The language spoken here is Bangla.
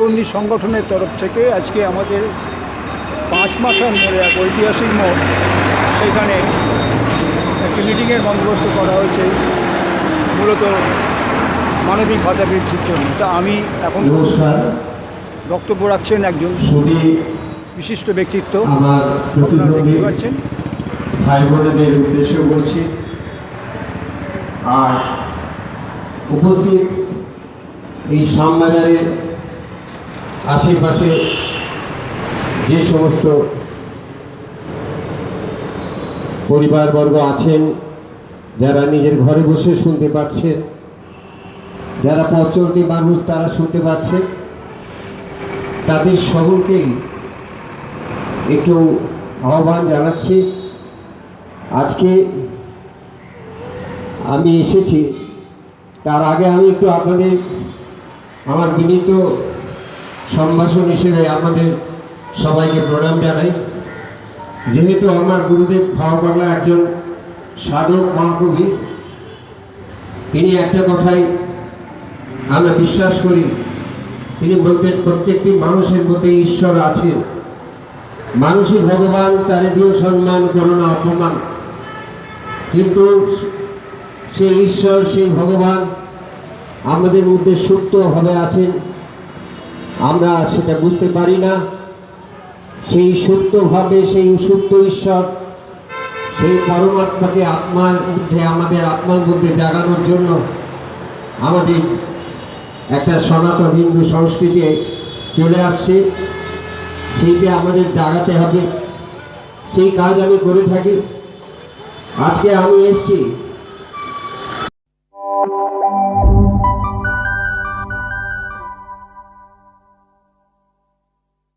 প্রতিবন্ধী সংগঠনের তরফ থেকে আজকে আমাদের 5 মাথার মোড়ে এক ঐতিহাসিক মোড়, সেখানে একটি মিটিংয়ের বন্দোবস্ত করা হয়েছে মূলত মানবিক ভাতা বৃদ্ধির জন্য। তা আমি এখন বক্তব্য রাখছেন একজন বিশিষ্ট ব্যক্তিত্ব, আপনারা দেখতে পাচ্ছেন। ভাই বোনদের উদ্দেশ্য বলছি, আর উপস্থিত এই শ্যামবাজারের আশেপাশে যে সমস্ত পরিবারবর্গ আছেন, যারা নিজের ঘরে বসে শুনতে পাচ্ছেন, যারা পথ চলতি মানুষ তারা শুনতে পাচ্ছেন, তাদের সকলকেই একটু আহ্বান জানাচ্ছি। আজকে আমি এসেছি, তার আগে আমি একটু আপনাদের আমার বিনীত সম্ভাষণ হিসেবে আপনাদের সবাইকে প্রণাম জানাই। যেহেতু আমার গুরুদেব ভাওয়া পাগলা একজন সাধক মহাকবি, তিনি একটা কথাই আমরা বিশ্বাস করি, তিনি বলতেন প্রত্যেকটি মানুষের মধ্যে ঈশ্বর আছেন, মানুষই ভগবান, তারে দিও সম্মান করো না অপমান। কিন্তু সেই ঈশ্বর, সেই ভগবান আমাদের মধ্যে সুপ্তভাবে আছেন, আমরা সেটা বুঝতে পারি না। সেই সুপ্তভাবে, সেই সুপ্ত ঈশ্বর, সেই পরমাত্মাকে আত্মার মধ্যে, আমাদের আত্মার মধ্যে জাগানোর জন্য আমাদের একটা সনাতন হিন্দু সংস্কৃতি চলে আসছে, সেইটা আমাদের জাগাতে হবে। সেই কাজ আমি করে থাকি। আজকে আমি এসেছি